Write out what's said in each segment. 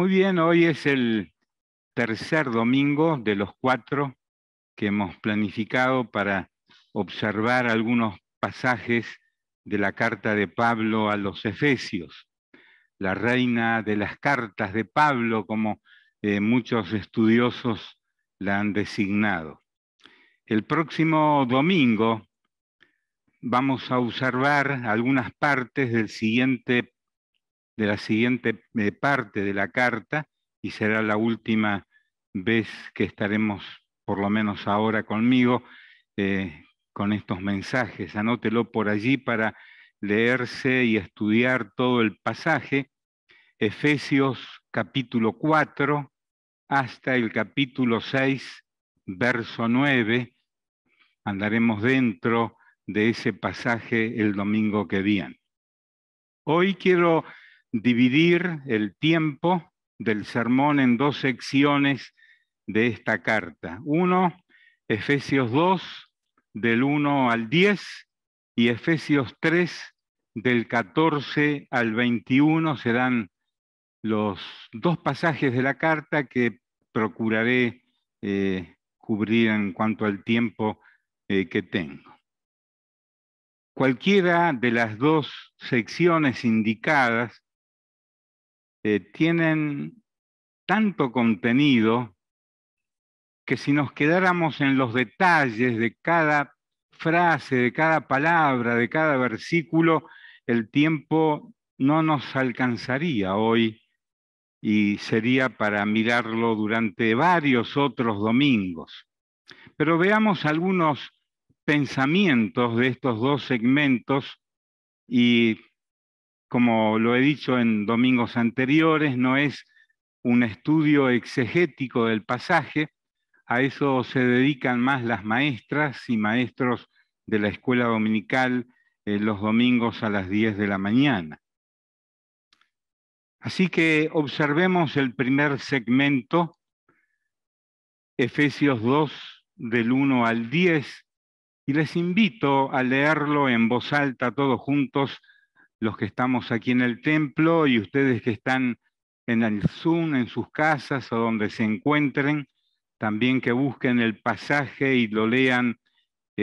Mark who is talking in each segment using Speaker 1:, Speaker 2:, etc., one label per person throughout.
Speaker 1: Muy bien, hoy es el tercer domingo de los 4 que hemos planificado para observar algunos pasajes de la carta de Pablo a los Efesios, la reina de las cartas de Pablo, como muchos estudiosos la han designado. El próximo domingo vamos a observar algunas partes de la siguiente parte de la carta, y será la última vez que estaremos, por lo menos ahora conmigo, con estos mensajes. Anótelo por allí para leerse y estudiar todo el pasaje, Efesios capítulo 4 hasta el capítulo 6, verso 9. Andaremos dentro de ese pasaje el domingo que viene. Hoy quiero dividir el tiempo del sermón en 2 secciones de esta carta. Uno, Efesios 2, del 1 al 10, y Efesios 3, del 14 al 21. Serán los 2 pasajes de la carta que procuraré cubrir en cuanto al tiempo que tengo. Cualquiera de las 2 secciones indicadas tienen tanto contenido que si nos quedáramos en los detalles de cada frase, de cada palabra, de cada versículo, el tiempo no nos alcanzaría hoy y sería para mirarlo durante varios otros domingos. Pero veamos algunos pensamientos de estos 2 segmentos y, como lo he dicho en domingos anteriores, no es un estudio exegético del pasaje. A eso se dedican más las maestras y maestros de la escuela dominical los domingos a las 10 de la mañana. Así que observemos el primer segmento, Efesios 2, del 1 al 10, y les invito a leerlo en voz alta todos juntos, los que estamos aquí en el templo y ustedes que están en el Zoom, en sus casas o donde se encuentren, también que busquen el pasaje y lo lean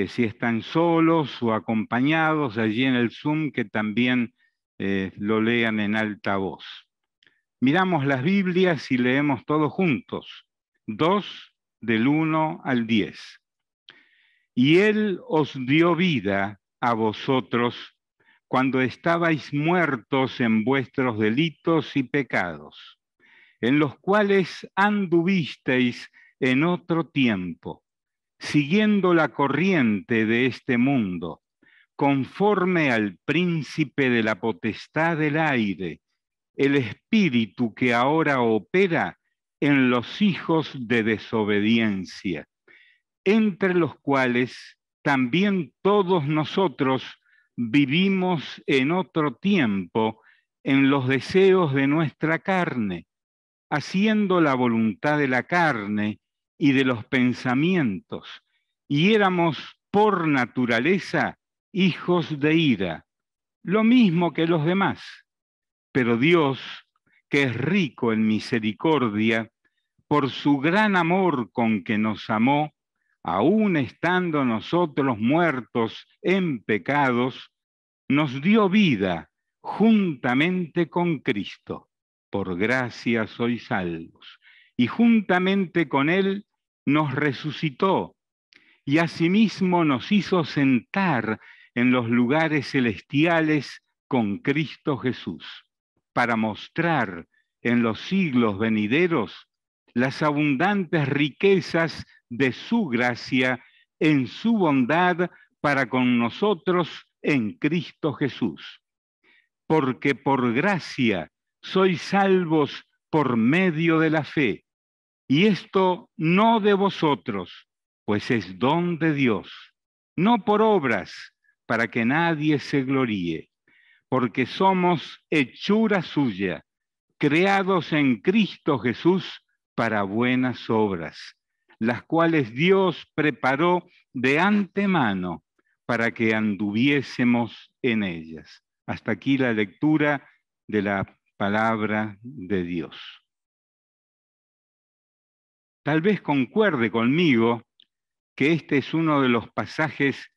Speaker 1: si están solos o acompañados allí en el Zoom, que también lo lean en alta voz. Miramos las Biblias y leemos todos juntos. 2, del 1 al 10. Y Él os dio vida a vosotros cuando estabais muertos en vuestros delitos y pecados, en los cuales anduvisteis en otro tiempo, siguiendo la corriente de este mundo, conforme al príncipe de la potestad del aire, el espíritu que ahora opera en los hijos de desobediencia, entre los cuales también todos nosotros vivimos en otro tiempo en los deseos de nuestra carne, haciendo la voluntad de la carne y de los pensamientos, y éramos por naturaleza hijos de ira, lo mismo que los demás. Pero Dios, que es rico en misericordia, por su gran amor con que nos amó, aun estando nosotros muertos en pecados, nos dio vida juntamente con Cristo. Por gracia sois salvos. Y juntamente con Él nos resucitó y asimismo nos hizo sentar en los lugares celestiales con Cristo Jesús, para mostrar en los siglos venideros las abundantes riquezas de su gracia en su bondad para con nosotros en Cristo Jesús. Porque por gracia sois salvos por medio de la fe, y esto no de vosotros, pues es don de Dios, no por obras, para que nadie se gloríe, porque somos hechura suya, creados en Cristo Jesús para buenas obras, las cuales Dios preparó de antemano para que anduviésemos en ellas. Hasta aquí la lectura de la palabra de Dios. Tal vez concuerde conmigo que este es uno de los pasajes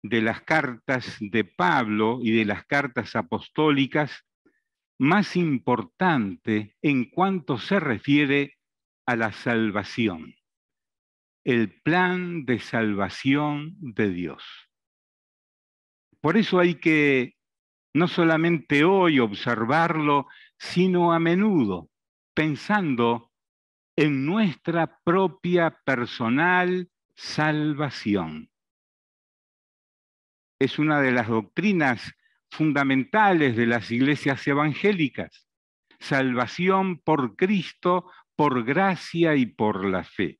Speaker 1: de las cartas de Pablo y de las cartas apostólicas más importante en cuanto se refiere a la salvación, el plan de salvación de Dios. Por eso hay que no solamente hoy observarlo, sino a menudo, pensando en nuestra propia personal salvación. Es una de las doctrinas fundamentales de las iglesias evangélicas. Salvación por Cristo, por gracia y por la fe.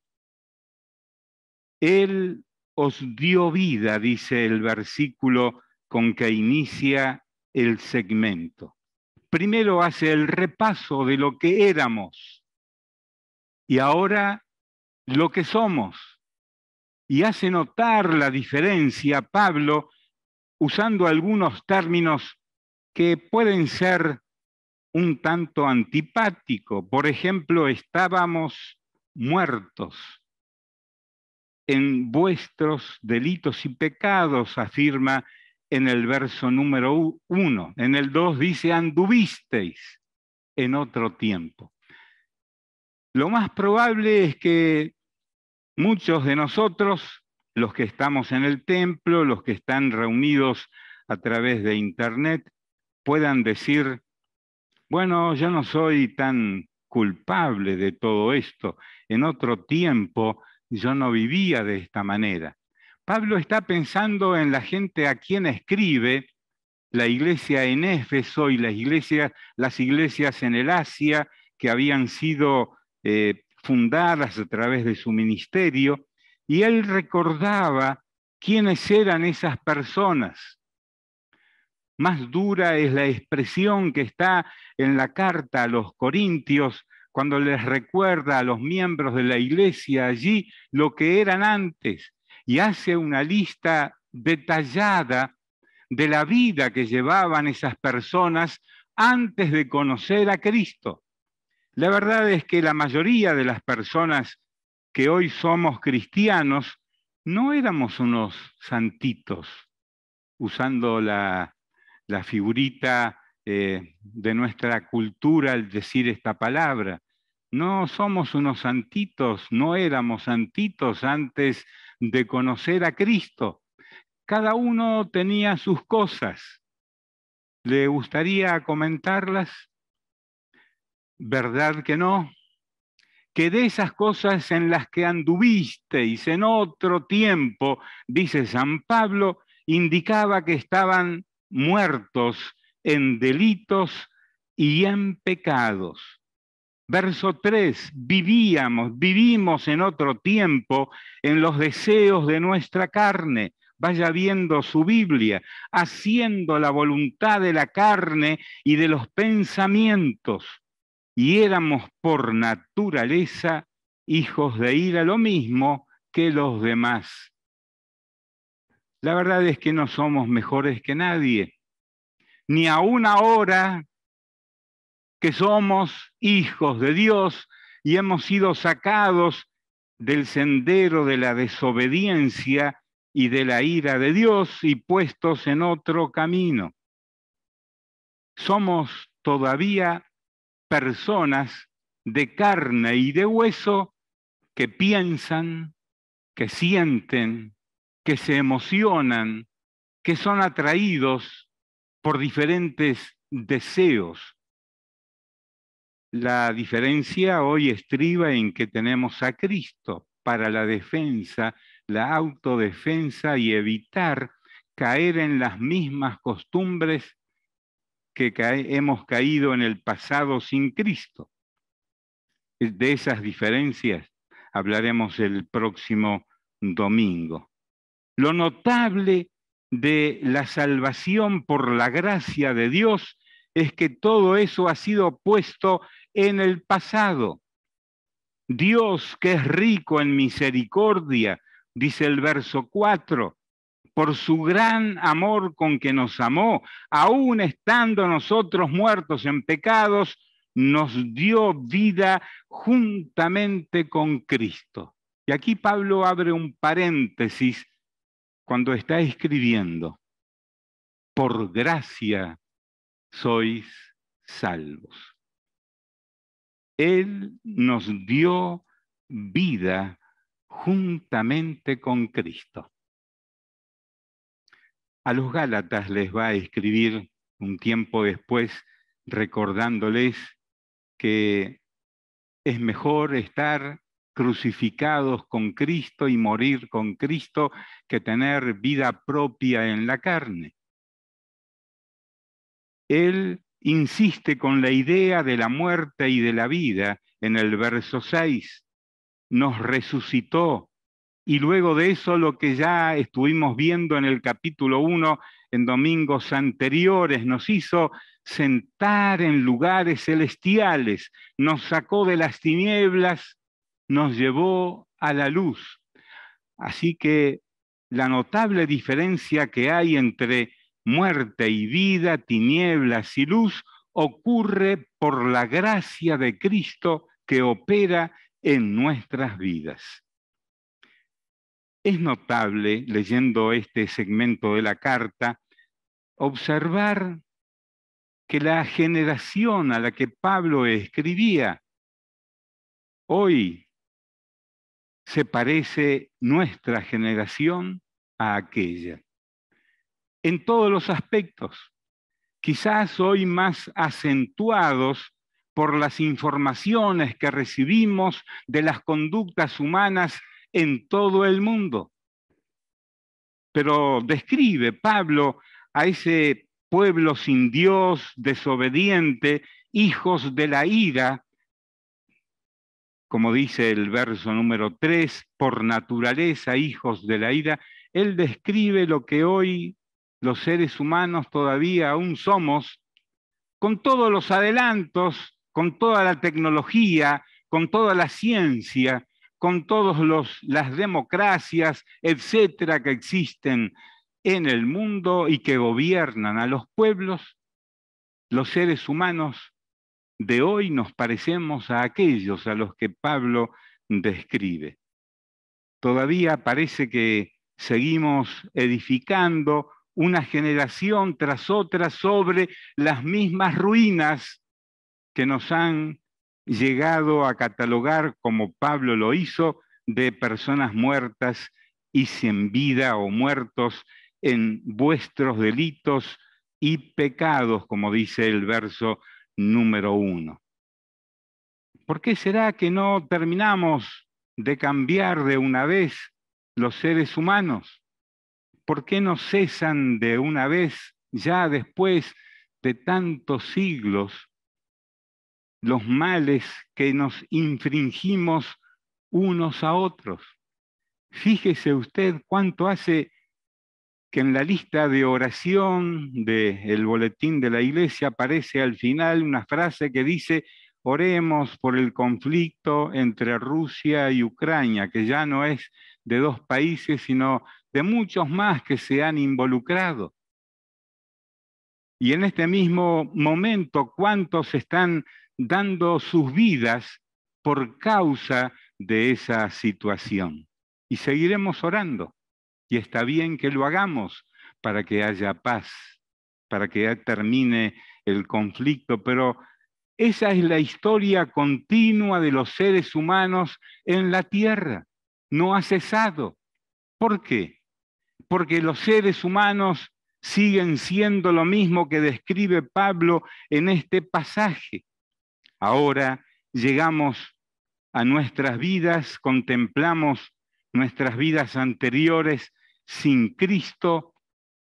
Speaker 1: Él os dio vida, dice el versículo con que inicia el segmento. Primero hace el repaso de lo que éramos y ahora lo que somos. Y hace notar la diferencia, Pablo, usando algunos términos que pueden ser un tanto antipáticos. Por ejemplo, estábamos muertos en vuestros delitos y pecados, afirma en el verso número 1. En el 2 dice, anduvisteis en otro tiempo. Lo más probable es que muchos de nosotros, los que estamos en el templo, los que están reunidos a través de internet, puedan decir, bueno, yo no soy tan culpable de todo esto. En otro tiempo yo no vivía de esta manera. Pablo está pensando en la gente a quien escribe, la iglesia en Éfeso y las iglesias en el Asia que habían sido fundadas a través de su ministerio, y él recordaba quiénes eran esas personas. Más dura es la expresión que está en la carta a los Corintios, cuando les recuerda a los miembros de la iglesia allí lo que eran antes, y hace una lista detallada de la vida que llevaban esas personas antes de conocer a Cristo. La verdad es que la mayoría de las personas que hoy somos cristianos no éramos unos santitos, usando la figurita de nuestra cultura al decir esta palabra. No somos unos santitos, no éramos santitos antes de conocer a Cristo. Cada uno tenía sus cosas. ¿Le gustaría comentarlas? ¿Verdad que no? Que de esas cosas en las que anduvisteis en otro tiempo, dice San Pablo, indicaba que estaban muertos en delitos y en pecados. Verso 3, vivimos en otro tiempo en los deseos de nuestra carne. Vaya viendo su Biblia, haciendo la voluntad de la carne y de los pensamientos. Y éramos por naturaleza hijos de ira, lo mismo que los demás. La verdad es que no somos mejores que nadie, ni aún ahora que somos hijos de Dios y hemos sido sacados del sendero de la desobediencia y de la ira de Dios y puestos en otro camino. Somos todavía personas de carne y de hueso que piensan, que sienten, que se emocionan, que son atraídos por diferentes deseos. La diferencia hoy estriba en que tenemos a Cristo para la defensa, la autodefensa y evitar caer en las mismas costumbres que hemos caído en el pasado sin Cristo. De esas diferencias hablaremos el próximo domingo. Lo notable de la salvación por la gracia de Dios es que todo eso ha sido puesto en el pasado. Dios, que es rico en misericordia, dice el verso 4, por su gran amor con que nos amó, aún estando nosotros muertos en pecados, nos dio vida juntamente con Cristo. Y aquí Pablo abre un paréntesis cuando está escribiendo: por gracia sois salvos. Él nos dio vida juntamente con Cristo. A los Gálatas les va a escribir un tiempo después, recordándoles que es mejor estar crucificados con Cristo y morir con Cristo que tener vida propia en la carne. Él insiste con la idea de la muerte y de la vida en el verso 6. Nos resucitó. Y luego de eso, lo que ya estuvimos viendo en el capítulo 1, en domingos anteriores, nos hizo sentar en lugares celestiales, nos sacó de las tinieblas, nos llevó a la luz. Así que la notable diferencia que hay entre muerte y vida, tinieblas y luz, ocurre por la gracia de Cristo que opera en nuestras vidas. Es notable, leyendo este segmento de la carta, observar que la generación a la que Pablo escribía hoy se parece nuestra generación a aquella, en todos los aspectos, quizás hoy más acentuados por las informaciones que recibimos de las conductas humanas en todo el mundo. Pero describe Pablo a ese pueblo sin Dios, desobediente, hijos de la ira, como dice el verso número 3, por naturaleza hijos de la ira. Él describe lo que hoy los seres humanos todavía aún somos, con todos los adelantos, con toda la tecnología, con toda la ciencia, con todas las democracias, etcétera, que existen en el mundo y que gobiernan a los pueblos. Los seres humanos de hoy nos parecemos a aquellos a los que Pablo describe. Todavía parece que seguimos edificando una generación tras otra sobre las mismas ruinas que nos han llegado a catalogar, como Pablo lo hizo, de personas muertas y sin vida, o muertos en vuestros delitos y pecados, como dice el verso número 1. ¿Por qué será que no terminamos de cambiar de una vez los seres humanos? ¿Por qué no cesan de una vez, ya después de tantos siglos, los males que nos infringimos unos a otros? Fíjese usted cuánto hace que en la lista de oración del boletín de la iglesia aparece al final una frase que dice: oremos por el conflicto entre Rusia y Ucrania, que ya no es de dos países, sino de muchos más que se han involucrado. Y en este mismo momento, ¿cuántos están dando sus vidas por causa de esa situación? Y seguiremos orando. Y está bien que lo hagamos para que haya paz, para que termine el conflicto, pero esa es la historia continua de los seres humanos en la tierra. No ha cesado. ¿Por qué? Porque los seres humanos siguen siendo lo mismo que describe Pablo en este pasaje. Ahora llegamos a nuestras vidas, contemplamos nuestras vidas anteriores sin Cristo,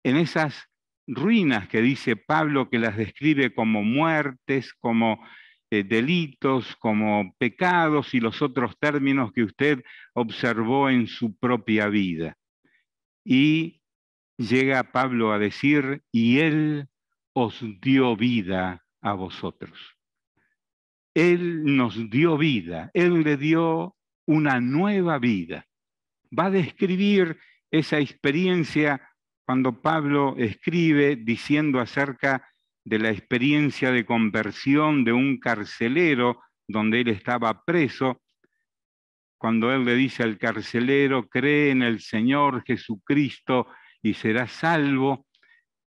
Speaker 1: en esas ruinas que dice Pablo, que las describe como muertes, como delitos, como pecados y los otros términos que usted observó en su propia vida. Y llega Pablo a decir: y Él os dio vida a vosotros. Él nos dio vida, Él le dio una nueva vida. Va a describir esa experiencia cuando Pablo escribe diciendo acerca de la experiencia de conversión de un carcelero donde él estaba preso, cuando él le dice al carcelero, cree en el Señor Jesucristo y serás salvo,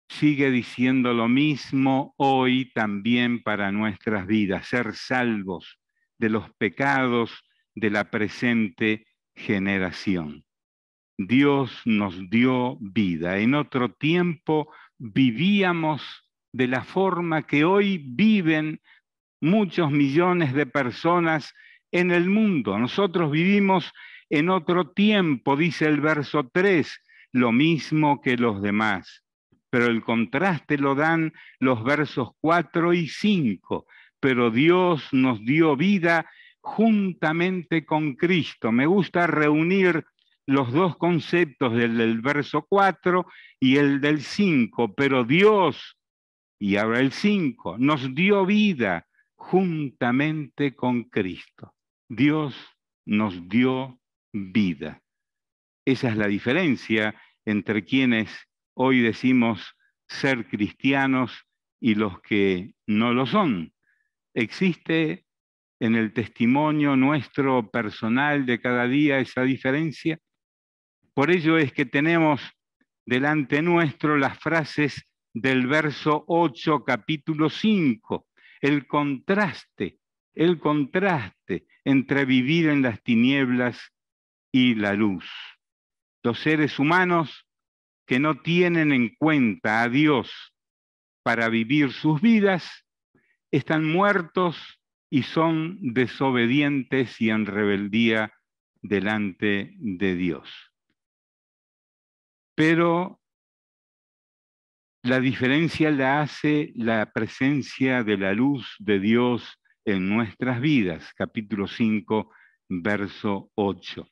Speaker 1: sigue diciendo lo mismo hoy también para nuestras vidas, ser salvos de los pecados de la presente generación. Dios nos dio vida. En otro tiempo vivíamos de la forma que hoy viven muchos millones de personas en el mundo. Nosotros vivimos en otro tiempo, dice el verso 3, lo mismo que los demás. Pero el contraste lo dan los versos 4 y 5. Pero Dios nos dio vida juntamente con Cristo. Me gusta reunir los dos conceptos, del verso 4 y el del 5. Pero Dios, y ahora el 5, nos dio vida juntamente con Cristo. Dios nos dio vida. Esa es la diferencia entre quienes hoy decimos ser cristianos y los que no lo son. ¿Existe en el testimonio nuestro personal de cada día esa diferencia? Por ello es que tenemos delante nuestro las frases del verso 8, capítulo 5, el contraste entre vivir en las tinieblas y la luz. Los seres humanos que no tienen en cuenta a Dios para vivir sus vidas están muertos y son desobedientes y en rebeldía delante de Dios. Pero la diferencia la hace la presencia de la luz de Dios en nuestras vidas, capítulo 5, verso 8.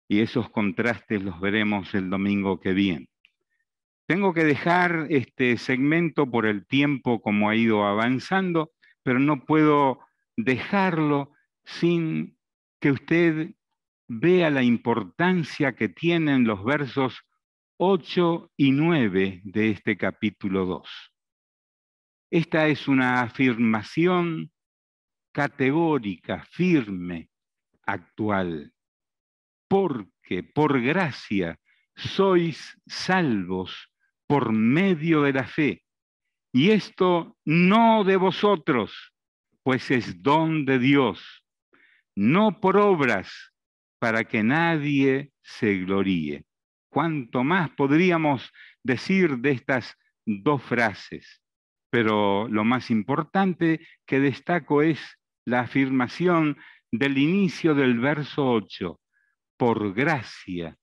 Speaker 1: Y esos contrastes los veremos el domingo que viene. Tengo que dejar este segmento por el tiempo como ha ido avanzando, pero no puedo dejarlo sin que usted vea la importancia que tienen los versos 8 y 9 de este capítulo 2. Esta es una afirmación categórica, firme, actual. Porque por gracia sois salvos por medio de la fe. Y esto no de vosotros, pues es don de Dios, no por obras, para que nadie se gloríe. ¿Cuánto más podríamos decir de estas dos frases? Pero lo más importante que destaco es la afirmación del inicio del verso 8. Por gracia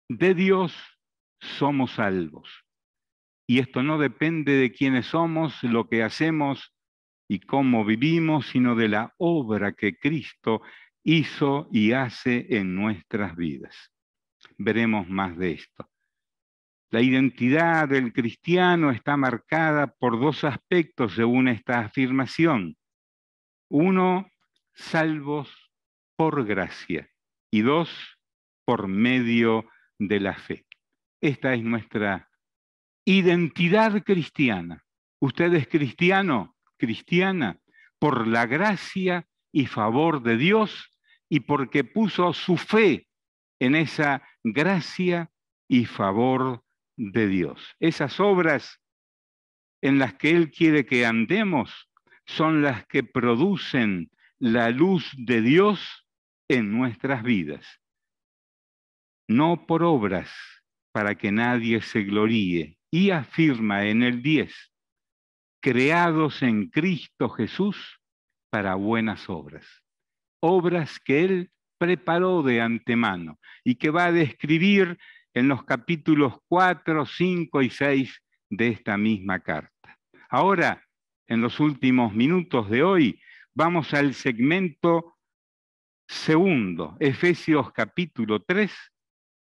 Speaker 1: de Dios somos salvos. Y esto no depende de quiénes somos, lo que hacemos y cómo vivimos, sino de la obra que Cristo hizo y hace en nuestras vidas. Veremos más de esto. La identidad del cristiano está marcada por dos aspectos según esta afirmación. Uno, salvos por gracia. Y dos, por medio de la fe. Esta es nuestra identidad cristiana. Usted es cristiano, cristiana, por la gracia y favor de Dios y porque puso su fe en esa gracia y favor de Dios. Esas obras en las que Él quiere que andemos son las que producen la luz de Dios en nuestras vidas. No por obras, para que nadie se gloríe. Y afirma en el 10, creados en Cristo Jesús para buenas obras. Obras que Él preparó de antemano y que va a describir en los capítulos 4, 5 y 6 de esta misma carta. Ahora, en los últimos minutos de hoy, vamos al segmento segundo, Efesios capítulo 3,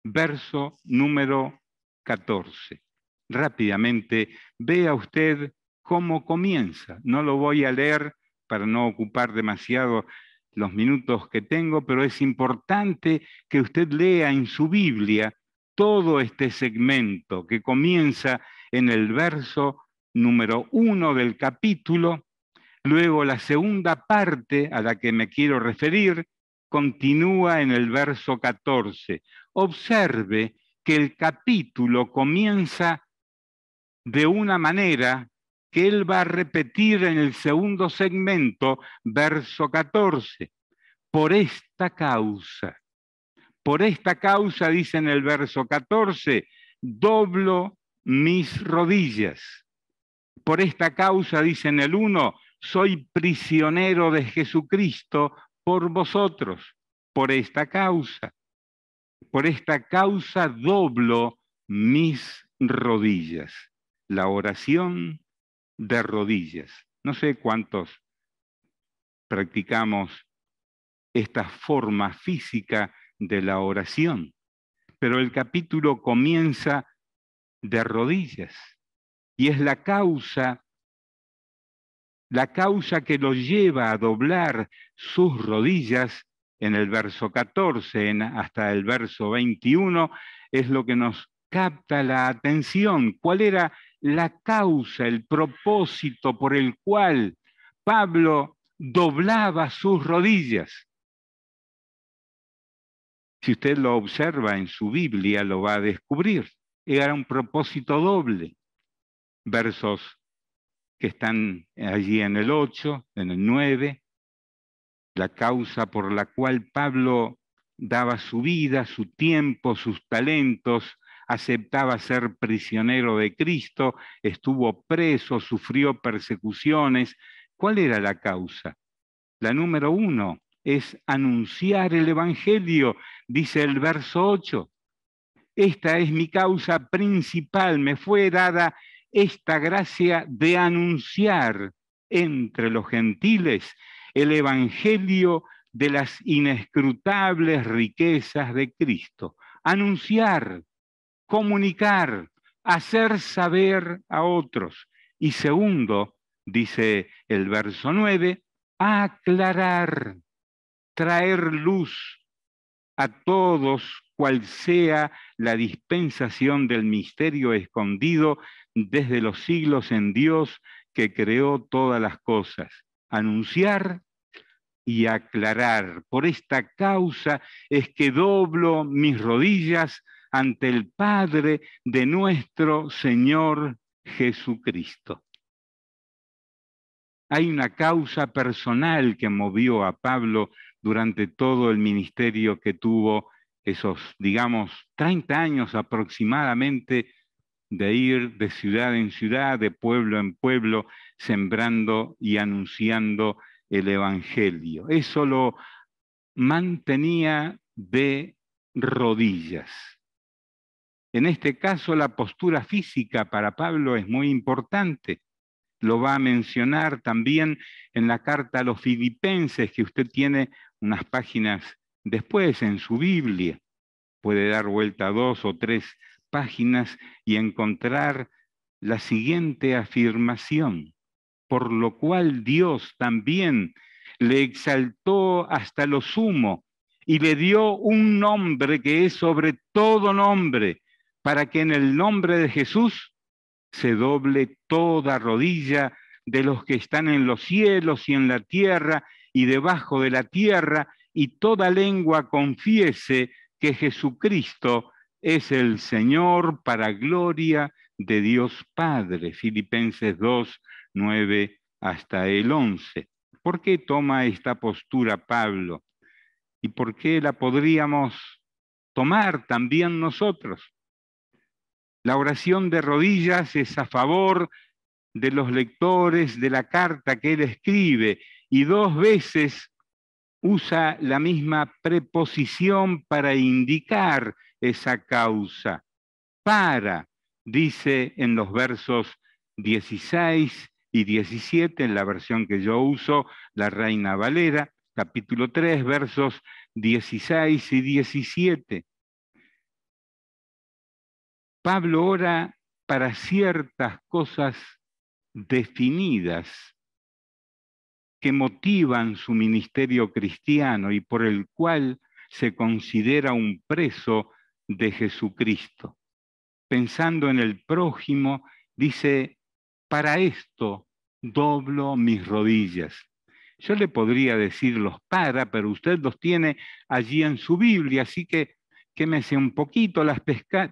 Speaker 1: verso número 14. Rápidamente, vea usted cómo comienza. No lo voy a leer para no ocupar demasiado los minutos que tengo, pero es importante que usted lea en su Biblia todo este segmento que comienza en el verso número 1 del capítulo. Luego la segunda parte a la que me quiero referir continúa en el verso 14. Observe que el capítulo comienza de una manera que él va a repetir en el segundo segmento, verso 14. Por esta causa, dice en el verso 14, doblo mis rodillas. Por esta causa, dice en el 1, soy prisionero de Jesucristo por vosotros. Por esta causa doblo mis rodillas. La oración de rodillas. No sé cuántos practicamos esta forma física de la oración, pero el capítulo comienza de rodillas y es la causa que lo lleva a doblar sus rodillas en el verso 14 hasta el verso 21, es lo que nos capta la atención. ¿Cuál era la causa, el propósito por el cual Pablo doblaba sus rodillas? Si usted lo observa en su Biblia, lo va a descubrir. Era un propósito doble. Versos que están allí en el 8, en el 9, la causa por la cual Pablo daba su vida, su tiempo, sus talentos, aceptaba ser prisionero de Cristo, estuvo preso, sufrió persecuciones. ¿Cuál era la causa? La número 1 es anunciar el Evangelio, dice el verso 8. Esta es mi causa principal, me fue dada esta gracia de anunciar entre los gentiles el Evangelio de las inescrutables riquezas de Cristo. Anunciar, comunicar, hacer saber a otros. Y segundo, dice el verso 9, aclarar, traer luz a todos, cual sea la dispensación del misterio escondido desde los siglos en Dios que creó todas las cosas. Anunciar y aclarar. Por esta causa es que doblo mis rodillas ante el Padre de nuestro Señor Jesucristo. Hay una causa personal que movió a Pablo durante todo el ministerio que tuvo, esos, digamos, 30 años aproximadamente, de ir de ciudad en ciudad, de pueblo en pueblo, sembrando y anunciando el Evangelio. Eso lo mantenía de rodillas. En este caso, la postura física para Pablo es muy importante. Lo va a mencionar también en la carta a los Filipenses, que usted tiene unas páginas después en su Biblia. Puede dar vuelta 2 o 3 páginas y encontrar la siguiente afirmación: por lo cual Dios también le exaltó hasta lo sumo y le dio un nombre que es sobre todo nombre, para que en el nombre de Jesús se doble toda rodilla de los que están en los cielos y en la tierra y debajo de la tierra, y toda lengua confiese que Jesucristo es el Señor, para gloria de Dios Padre. Filipenses 2, 9 hasta el 11. ¿Por qué toma esta postura Pablo? ¿Y por qué la podríamos tomar también nosotros? La oración de rodillas es a favor de los lectores de la carta que él escribe, y 2 veces usa la misma preposición para indicar esa causa. Para, dice en los versos 16 y 17, en la versión que yo uso, la Reina Valera, capítulo 3, versos 16 y 17. Pablo ora para ciertas cosas definidas que motivan su ministerio cristiano y por el cual se considera un preso de Jesucristo. Pensando en el prójimo, dice para esto doblo mis rodillas. Yo le podría decir los para, pero usted los tiene allí en su Biblia, así que quémese un poquito las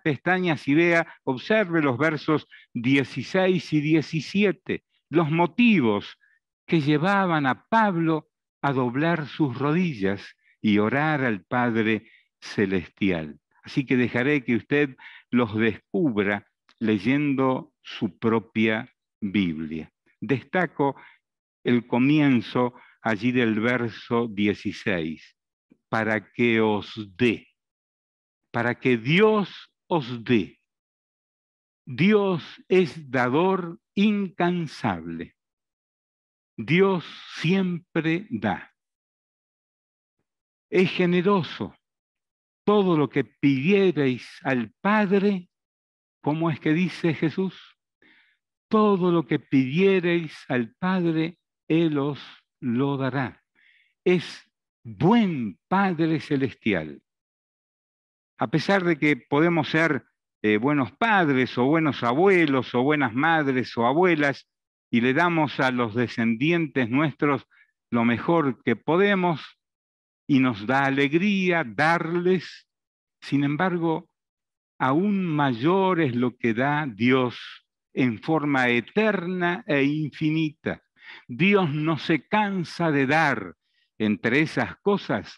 Speaker 1: pestañas y vea, observe los versos 16 y 17, los motivos que llevaban a Pablo a doblar sus rodillas y orar al Padre Celestial. Así que dejaré que usted los descubra leyendo su propia Biblia. Destaco el comienzo allí del verso 16, para que os dé, para que Dios os dé. Dios es dador incansable. Dios siempre da. Es generoso. Todo lo que pidiereis al Padre, ¿cómo es que dice Jesús? Todo lo que pidiereis al Padre, Él os lo dará. Es buen Padre Celestial. A pesar de que podemos ser buenos padres o buenos abuelos o buenas madres o abuelas y le damos a los descendientes nuestros lo mejor que podemos y nos da alegría darles, sin embargo, aún mayor es lo que da Dios en forma eterna e infinita. Dios no se cansa de dar, entre esas cosas,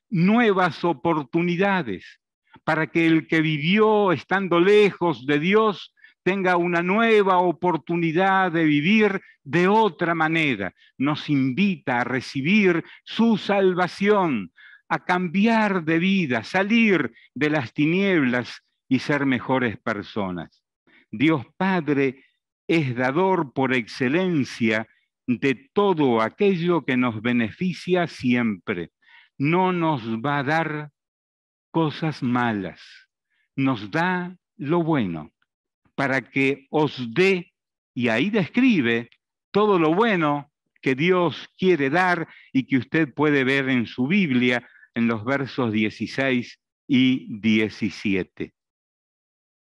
Speaker 1: nuevas oportunidades para que el que vivió estando lejos de Dios tenga una nueva oportunidad de vivir de otra manera. Nos invita a recibir su salvación, a cambiar de vida, salir de las tinieblas y ser mejores personas. Dios Padre es dador por excelencia de todo aquello que nos beneficia siempre. No nos va a dar cosas malas, nos da lo bueno para que os dé, y ahí describe todo lo bueno que Dios quiere dar y que usted puede ver en su Biblia en los versos 16 y 17.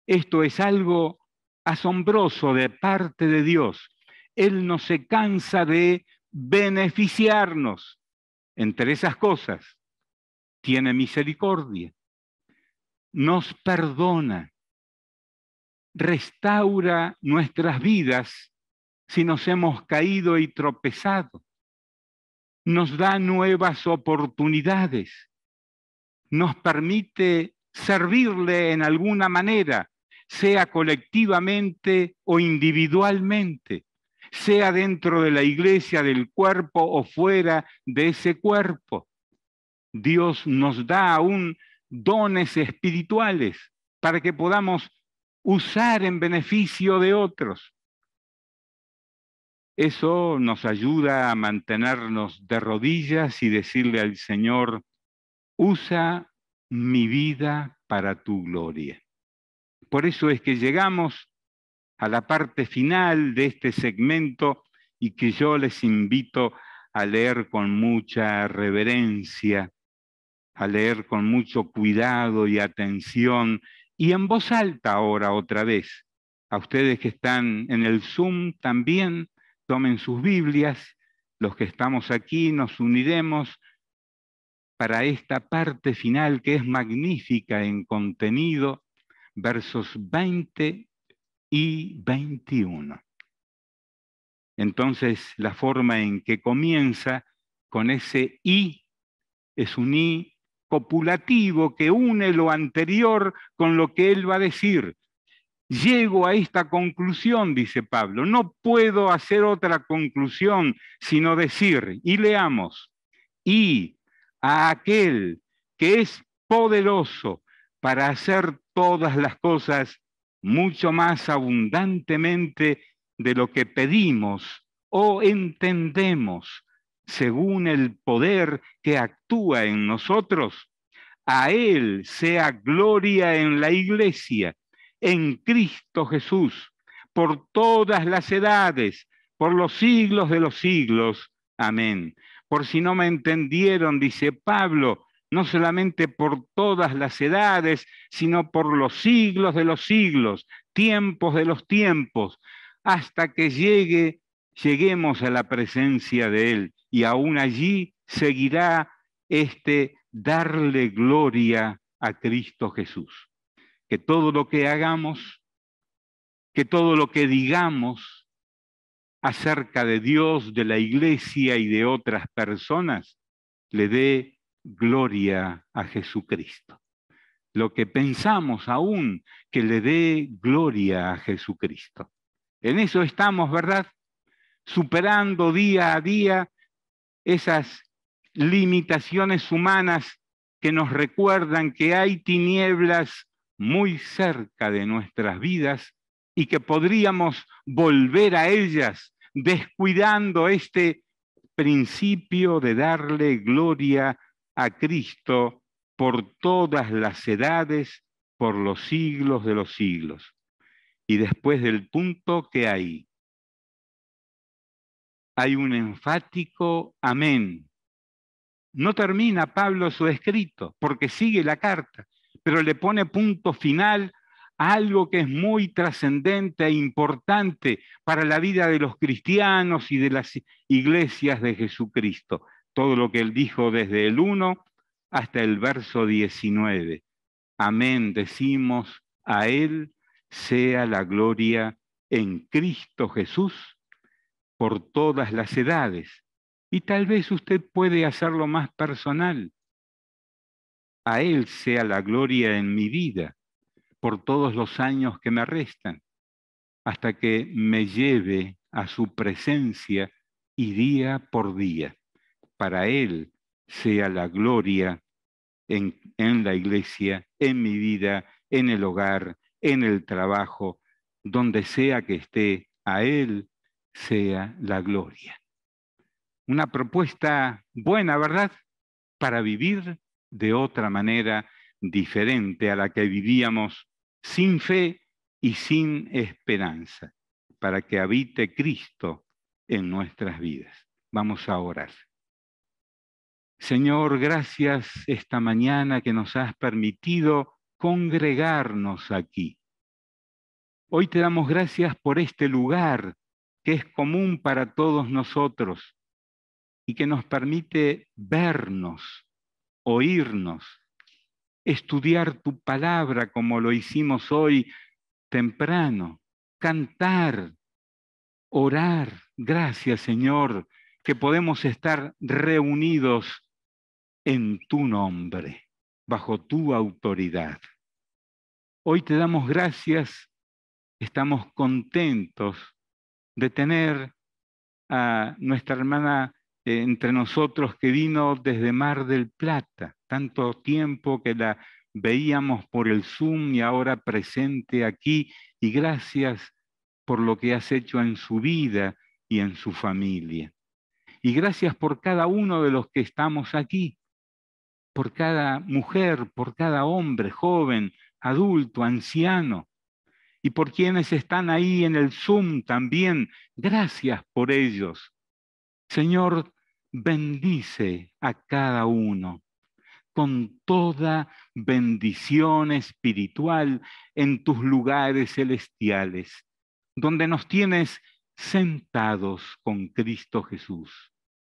Speaker 1: Esto es algo asombroso de parte de Dios. Él no se cansa de beneficiarnos. Entre esas cosas, tiene misericordia, nos perdona, restaura nuestras vidas si nos hemos caído y tropezado, nos da nuevas oportunidades, nos permite servirle en alguna manera, sea colectivamente o individualmente, sea dentro de la iglesia, del cuerpo o fuera de ese cuerpo. Dios nos da aún dones espirituales para que podamos usar en beneficio de otros. Eso nos ayuda a mantenernos de rodillas y decirle al Señor, usa mi vida para tu gloria. Por eso es que llegamos a la parte final de este segmento y que yo les invito a leer con mucha reverencia, a leer con mucho cuidado y atención, y en voz alta ahora otra vez. A ustedes que están en el Zoom también, tomen sus Biblias, los que estamos aquí nos uniremos para esta parte final que es magnífica en contenido, versos 20 y 21. Entonces, la forma en que comienza con ese y es un y copulativo que une lo anterior con lo que él va a decir. Llego a esta conclusión, dice Pablo, no puedo hacer otra conclusión sino decir, y leamos, y a aquel que es poderoso para hacer todas las cosas mucho más abundantemente de lo que pedimos o entendemos, según el poder que actúa en nosotros. A Él sea gloria en la Iglesia, en Cristo Jesús, por todas las edades, por los siglos de los siglos. Amén. Por si no me entendieron, dice Pablo, no solamente por todas las edades, sino por los siglos de los siglos, tiempos de los tiempos. hasta que lleguemos a la presencia de Él. Y aún allí seguirá este darle gloria a Cristo Jesús. Que todo lo que hagamos, que todo lo que digamos acerca de Dios, de la iglesia y de otras personas, le dé gloria a Jesucristo. Lo que pensamos aún, que le dé gloria a Jesucristo. En eso estamos, ¿verdad? Superando día a día esas limitaciones humanas que nos recuerdan que hay tinieblas muy cerca de nuestras vidas y que podríamos volver a ellas descuidando este principio de darle gloria a Cristo por todas las edades, por los siglos de los siglos. Y después del punto que hay un enfático amén. No termina Pablo su escrito, porque sigue la carta, pero le pone punto final a algo que es muy trascendente e importante para la vida de los cristianos y de las iglesias de Jesucristo. Todo lo que él dijo desde el 1 hasta el verso 19. Amén, decimos, a él sea la gloria en Cristo Jesús por todas las edades. Y tal vez usted puede hacerlo más personal. A Él sea la gloria en mi vida por todos los años que me restan, hasta que me lleve a su presencia y día por día. Para Él sea la gloria en la iglesia, en mi vida, en el hogar, en el trabajo, donde sea que esté, a Él sea la gloria. Una propuesta buena, ¿verdad? Para vivir de otra manera diferente a la que vivíamos sin fe y sin esperanza, para que habite Cristo en nuestras vidas. Vamos a orar. Señor, gracias esta mañana que nos has permitido congregarnos aquí. Hoy te damos gracias por este lugar que es común para todos nosotros y que nos permite vernos, oírnos, estudiar tu palabra como lo hicimos hoy temprano, cantar, orar. Gracias, Señor, que podemos estar reunidos en tu nombre, bajo tu autoridad. Hoy te damos gracias, estamos contentos de tener a nuestra hermana entre nosotros que vino desde Mar del Plata, tanto tiempo que la veíamos por el Zoom y ahora presente aquí, y gracias por lo que has hecho en su vida y en su familia. Y gracias por cada uno de los que estamos aquí, por cada mujer, por cada hombre, joven, adulto, anciano, y por quienes están ahí en el Zoom también. Gracias por ellos. Señor, bendice a cada uno con toda bendición espiritual en tus lugares celestiales, donde nos tienes sentados con Cristo Jesús.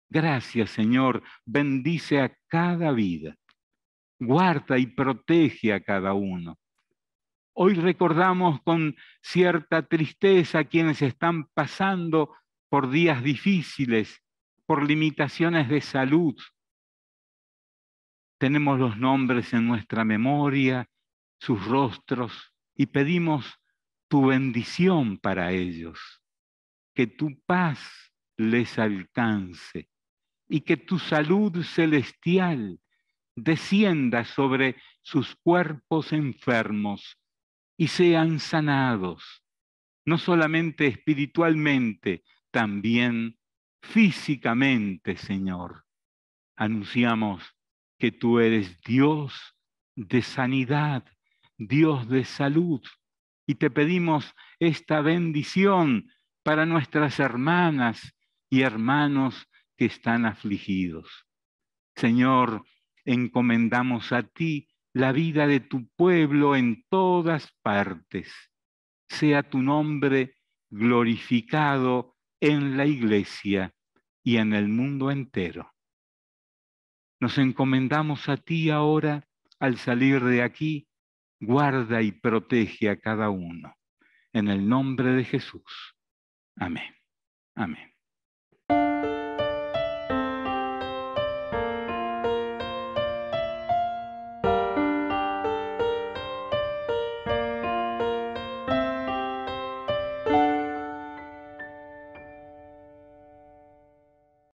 Speaker 1: Gracias, Señor, bendice a cada vida, guarda y protege a cada uno. Hoy recordamos con cierta tristeza a quienes están pasando por días difíciles, por limitaciones de salud. Tenemos los nombres en nuestra memoria, sus rostros, y pedimos tu bendición para ellos, que tu paz les alcance y que tu salud celestial descienda sobre sus cuerpos enfermos y sean sanados, no solamente espiritualmente, también físicamente, Señor. Anunciamos que tú eres Dios de sanidad, Dios de salud, y te pedimos esta bendición para nuestras hermanas y hermanos que están afligidos. Señor, encomendamos a ti la vida de tu pueblo en todas partes. Sea tu nombre glorificado en la Iglesia y en el mundo entero. Nos encomendamos a ti ahora al salir de aquí. Guarda y protege a cada uno. En el nombre de Jesús. Amén. Amén.